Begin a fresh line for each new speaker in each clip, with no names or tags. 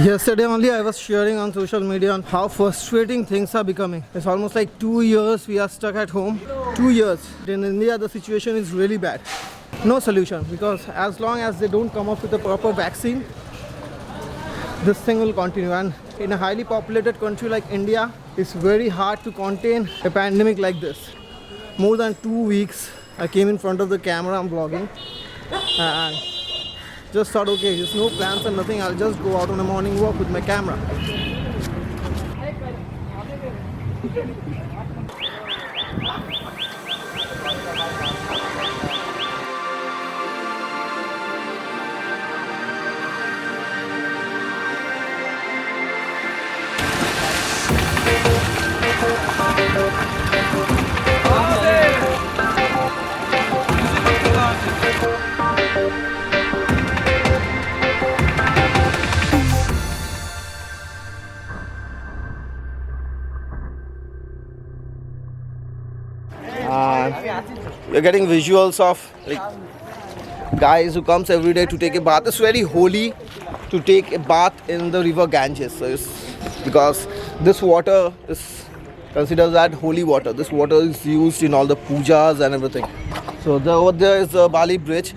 Yesterday only I was sharing on social media on how frustrating things are becoming. It's almost like 2 years we are stuck at home. 2 years. In India the situation is really bad. No solution, because as long as they don't come up with a proper vaccine, this thing will continue. And in a highly populated country like India, it's very hard to contain a pandemic like this. More than 2 weeks I came in front of the camera, I'm vlogging, and just thought, okay, there's no plans and nothing, I'll just go out on a morning walk with my camera. You're getting visuals of like guys who comes every day to take a bath. It's very holy to take a bath in the river Ganges, so because this water is considered as holy water. This water is used in all the pujas and everything. So over there is the Bali bridge.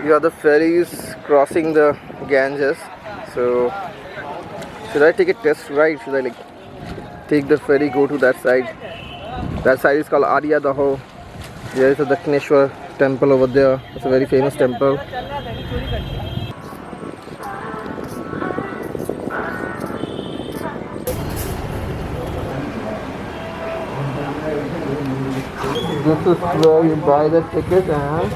Here are the ferries crossing the Ganges. So should I take a test ride? Should I like take the ferry, go to that side? That side is called Arya Daho. There is a Dakshineshwar temple over there. It's a very famous temple. This is where you buy the ticket and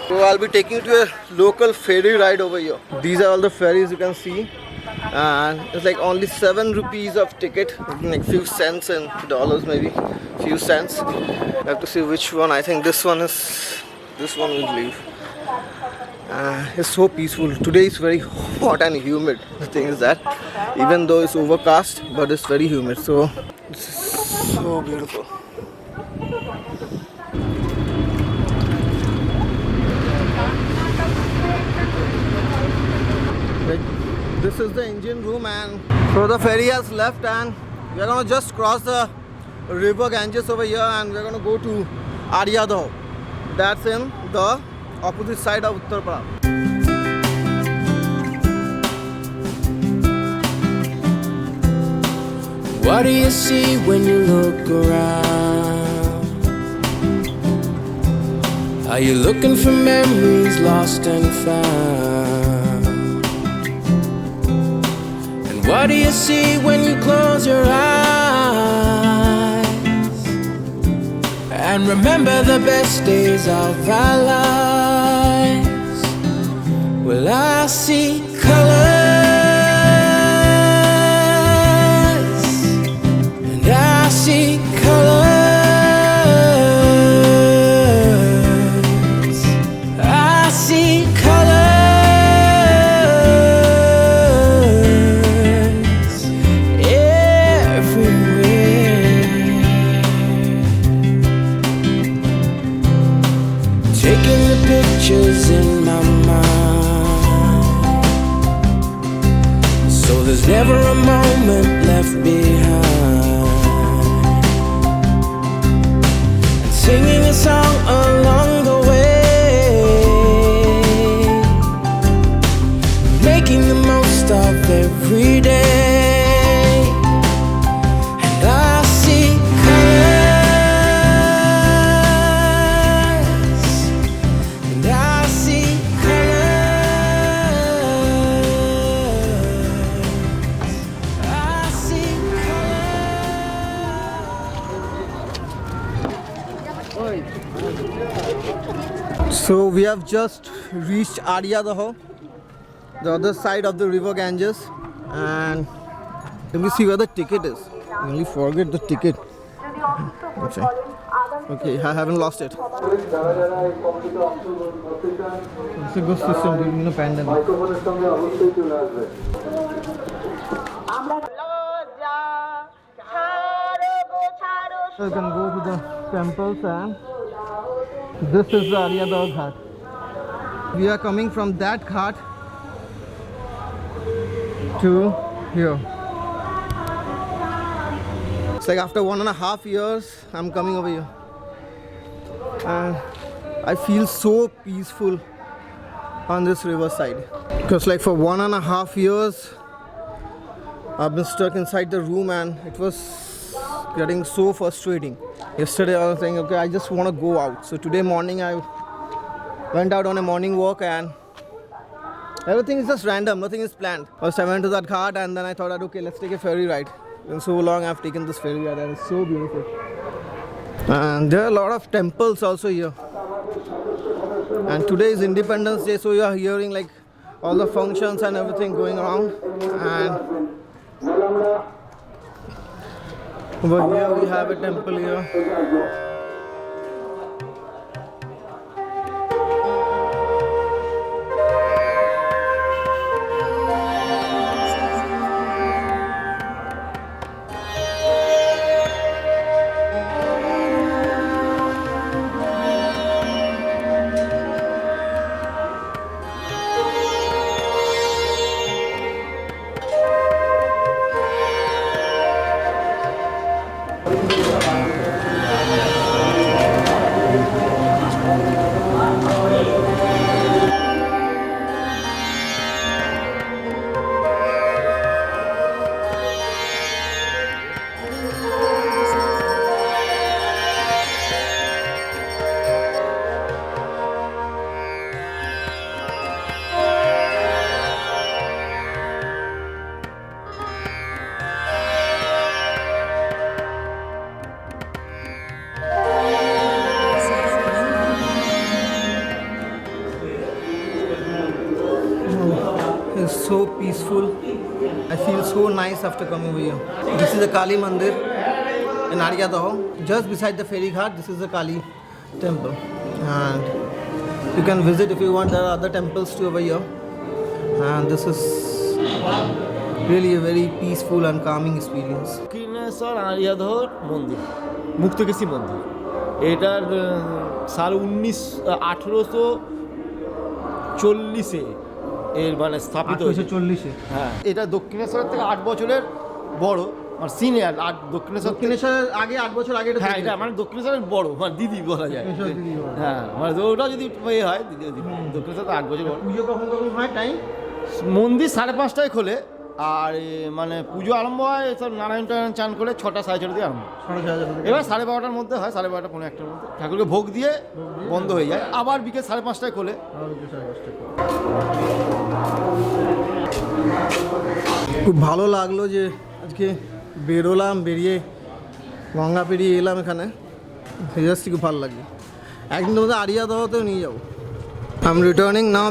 so I'll be taking you to a local ferry ride over here. These are all the ferries you can see. And it's like only 7 rupees of ticket, like few cents in dollars, maybe few cents. I have to see which one. I think this one will leave. It's so peaceful. Today is very hot and humid. The thing is that even though it's overcast, but it's very humid, so it's so beautiful. This is the engine room, and so the ferry has left and we are going to just cross the river Ganges over here, and we are going to go to Arya Daho. That's in the opposite side of Uttar Pradesh.
What do you see when you look around? Are you looking for memories lost and found? What do you see when you close your eyes and remember the best days of our lives? Well, I see colors, and I see colors. I see colors. In my mind, so there's never a moment left behind. And singing a song along the way, making the most of every day. And I see
So we have just reached Arya Daho, the other side of the river Ganges, and let me see where the ticket is. I only forget the ticket. Okay. Okay, I haven't lost it. It's a good system during the pandemic. So you can go to the temples, and this is the Arya Daho Ghat. We are coming from that ghat to here. It's like after 1.5 years I'm coming over here, and I feel so peaceful on this riverside, because like for 1.5 years I've been stuck inside the room and it was getting so frustrating. Yesterday I was saying, okay, I just want to go out. So today morning I went out on a morning walk, and everything is just random, nothing is planned. First I went to that ghat, and then I thought that okay, let's take a ferry ride. In so long I've taken this ferry ride, and it's so beautiful. And there are a lot of temples also here. And today is Independence Day, so you are hearing like all the functions and everything going around. And over here we have a temple here. It's so peaceful. I feel so nice after coming over here. This is the Kali Mandir in Aryadaho. Just beside the ferry ghat, this is the Kali temple. And you can visit if you want. There are other temples too over here. And this is really a very peaceful and calming experience.
Dakshineswar আরিয়াধর মন্দির, মুক্তকেশী মন্দির। এটার সাল 1840-এ এর মানে স্থাপিত হয়েছে।
1840-এ।
হ্যাঁ, এটা দক্ষিণেশ্বরের থেকে 8 বছরের বড়, মানে সিনিয়র। আর
দক্ষিণেশ্বরের আগে 8 বছর আগে
হ্যাঁ, এটা মানে দক্ষিণেশ্বরের বড়, মানে দিদি বলা যায়। হ্যাঁ, মানে ওটা যদি হয় দিদি, দক্ষিণেশ্বর তো 8 বছর বড়।
পুজো কখন হয় টাইম?
মন্দির 5:30টায় খোলে, আর মানে পুজো আরম্ভ হয় সব নারায়ণ চান করে 6টা 6:30 দিয়ে আরম্ভ। এবার 12:30টার মধ্যে হয়, 12:30 পৌনে 1টার মধ্যে ঠাকুরকে ভোগ দিয়ে বন্ধ হয়ে যায়। আবার বিকেল 5:30টায় খোলে।
খুব ভালো লাগলো যে আজকে বেরোলাম, বেরিয়ে গঙ্গা পেরিয়ে এলাম এখানে। জাস্ট খুব ভালো লাগলো। একদিন তোমাদের আরিয়াদহতেও নিয়ে যাবো। I am returning now.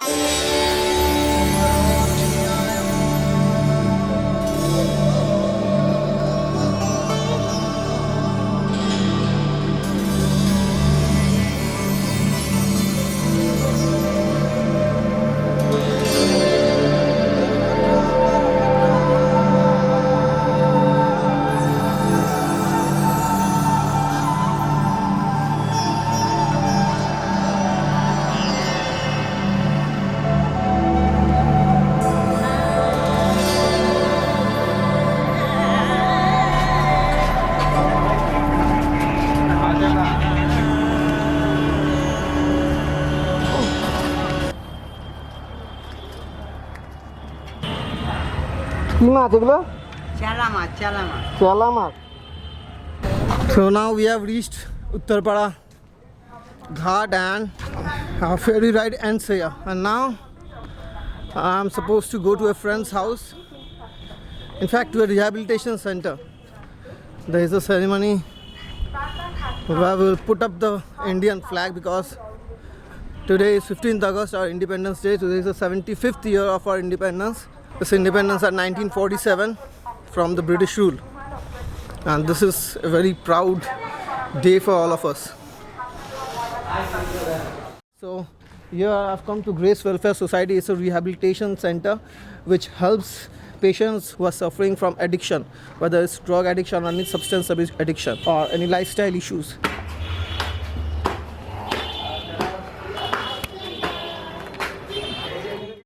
Chalamat. So now we have reached Uttarpara Ghat and our ferry ride ends here. And now I'm supposed to go to a friend's house. In fact, to a rehabilitation center. There is a ceremony where we will put up the Indian flag, because today is 15th August, our Independence Day. Today is the 75th year of our independence. This independence at 1947 from the British rule. And this is a very proud day for all of us. So here I've come to Grace Welfare Society. It's a rehabilitation center which helps patients who are suffering from addiction, whether it's drug addiction or any substance abuse addiction or any lifestyle issues.